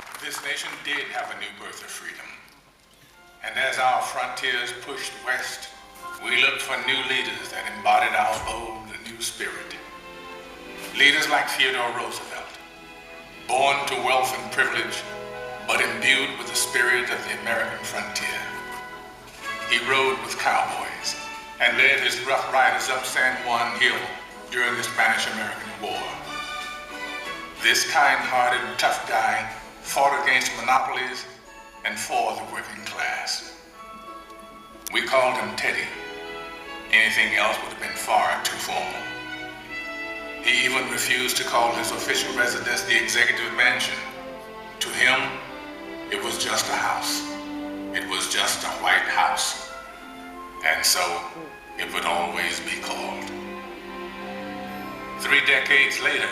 This nation did have a new birth of freedom. And as our frontiers pushed west, we looked for new leaders that embodied our bold and new spirit. Leaders like Theodore Roosevelt, born to wealth and privilege, but imbued with the spirit of the American frontier. He rode with cowboys and led his rough riders up San Juan Hill during the Spanish-American War. This kind-hearted, tough guy fought against monopolies and for the working class. We called him Teddy. Anything else would have been far too formal. He even refused to call his official residence the Executive Mansion. To him, it was just a house. It was just a White House. And so, it would always be called. 3 decades later,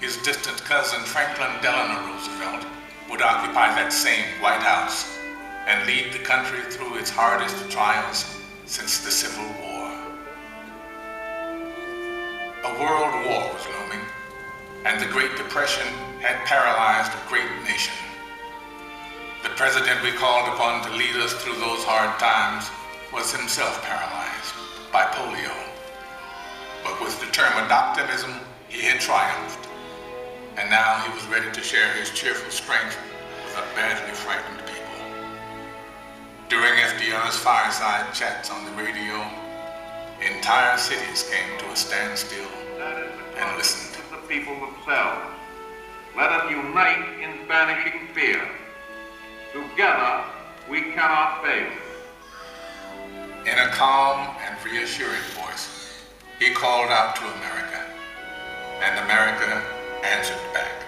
his distant cousin Franklin Delano Roosevelt would occupy that same White House and lead the country through its hardest trials since the Civil War. A world war was looming, and the Great Depression had paralyzed a great nation. The president we called upon to lead us through those hard times was himself paralyzed by polio. But with determined optimism, he had triumphed. And now he was ready to share his cheerful strength with a badly frightened people. During FDR's fireside chats on the radio, entire cities came to a standstill and listened. The people themselves. Let us unite in banishing fear. Together, we cannot fail. In a calm and reassuring voice, he called out to America, and America answered back.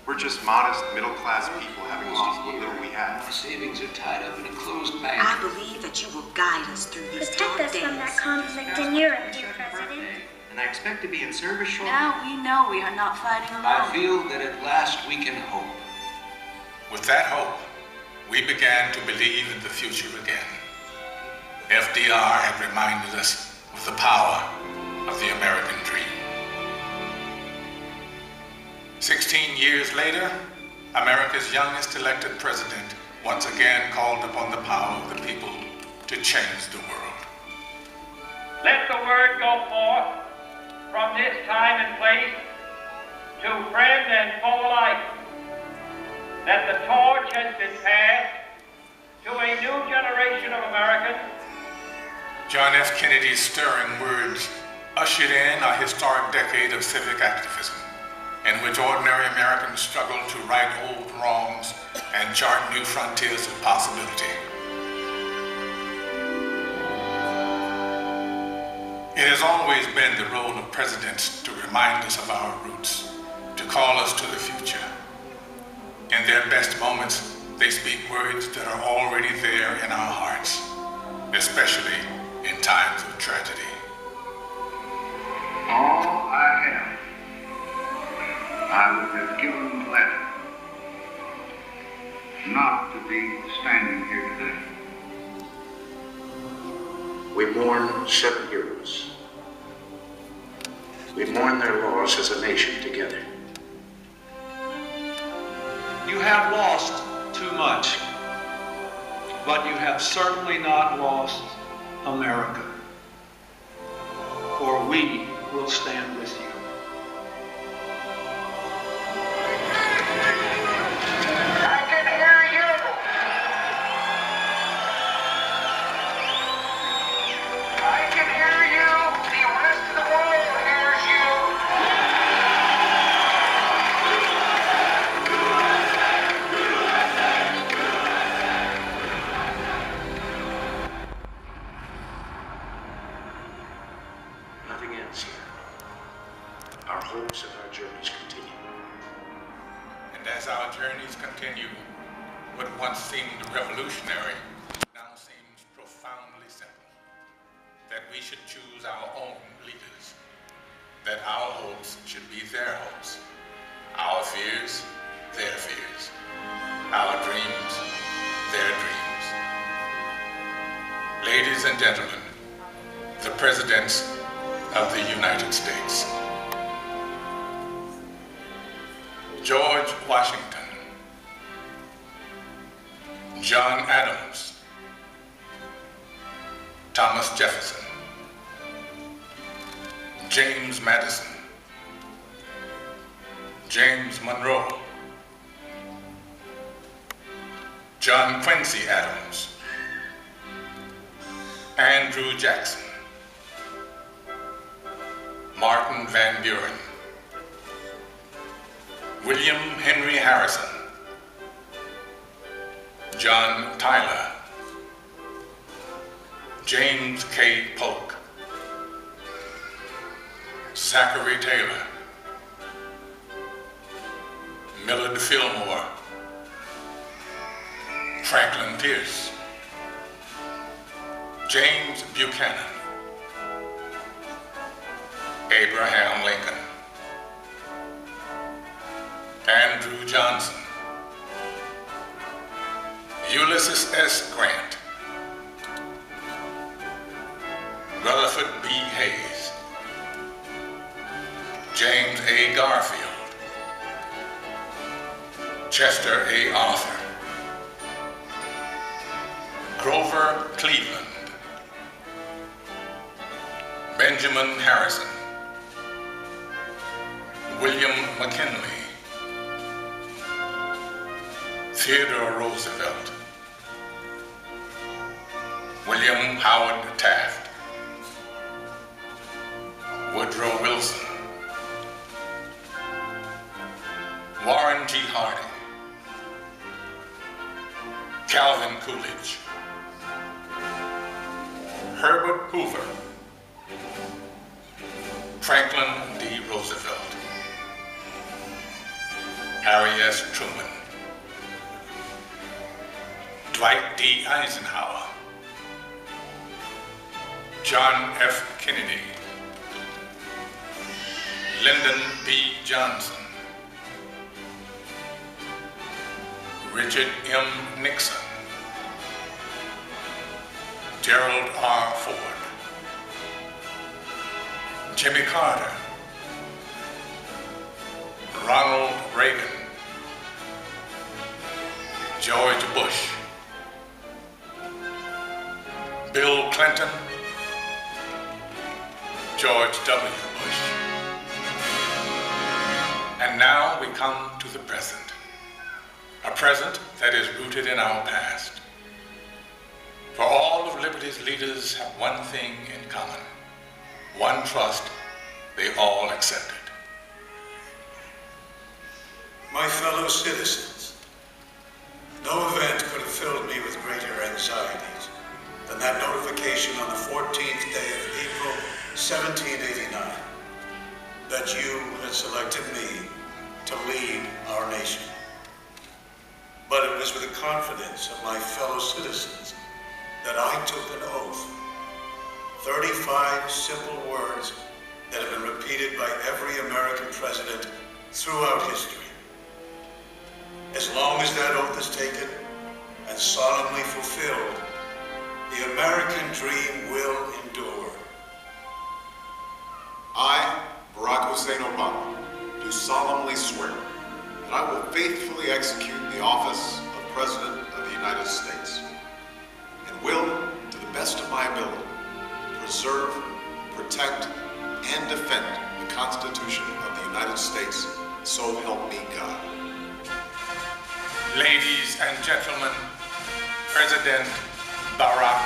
We're just modest, middle-class people having lost what little we have. Our savings are tied up in a closed bank. I believe that you will guide us through these dark days. Protect us from that conflict in Europe, dear President. And I expect to be in service shortly. Now we know we are not fighting alone. I feel that at last we can hope. With that hope, we began to believe in the future again. FDR had reminded us of the power of the American dream. 16 years later, America's youngest elected president once again called upon the power of the people to change the world. Let the word go forth from this time and place to friend and foe alike that the torch has been passed to a new generation of Americans. John F. Kennedy's stirring words ushered in a historic decade of civic activism, in which ordinary Americans struggled to right old wrongs and chart new frontiers of possibility. It has always been the role of presidents to remind us of our roots, to call us to the future. In their best moments, they speak words that are already there in our hearts, especially in times of tragedy. All I have, I would have given gladly not to be standing here today. We mourn 7 heroes. We mourn their loss as a nation together. You have lost too much, but you have certainly not lost America. For we will stand with you. I can hear you. I can hear you. The rest of the world hears you. Nothing ends here. Our hopes and our journeys continue. And as our journeys continue, what once seemed revolutionary now seems profoundly simple. That we should choose our own leaders. That our hopes should be their hopes. Our fears, their fears. Our dreams, their dreams. Ladies and gentlemen, the presidents of the United States. George Washington, John Adams, Thomas Jefferson, James Madison, James Monroe, John Quincy Adams, Andrew Jackson, Martin Van Buren, William Henry Harrison, John Tyler, James K. Polk, Zachary Taylor, Millard Fillmore, Franklin Pierce, James Buchanan, Abraham Lincoln, Andrew Johnson, Ulysses S. Grant, Rutherford B. Hayes, James A. Garfield, Chester A. Arthur, Grover Cleveland, Benjamin Harrison, William McKinley, Theodore Roosevelt, William Howard Taft, Woodrow Wilson, Warren G. Harding, Calvin Coolidge, Herbert Hoover, Franklin D. Roosevelt, Harry S. Truman, Dwight D. Eisenhower, John F. Kennedy, Lyndon B. Johnson, Richard M. Nixon, Gerald R. Ford, Jimmy Carter, Ronald Reagan, George Bush, Bill Clinton, George W. Bush. And now we come to the present, a present that is rooted in our past. For all of liberty's leaders have one thing in common, one trust they all accepted. My fellow citizens, no event could have filled me with greater anxieties than that notification on the 14th day of April, 1789, that you had selected me to lead our nation. But it was with the confidence of my fellow citizens that I took an oath. 35 simple words that have been repeated by every American president throughout history. As long as that oath is taken and solemnly fulfilled, the American dream will endure. I, Barack Hussein Obama, do solemnly swear that I will faithfully execute the office of President of the United States and will, to the best of my ability, preserve, protect, and defend the Constitution of the United States, so help me God. Ladies and gentlemen, President Barack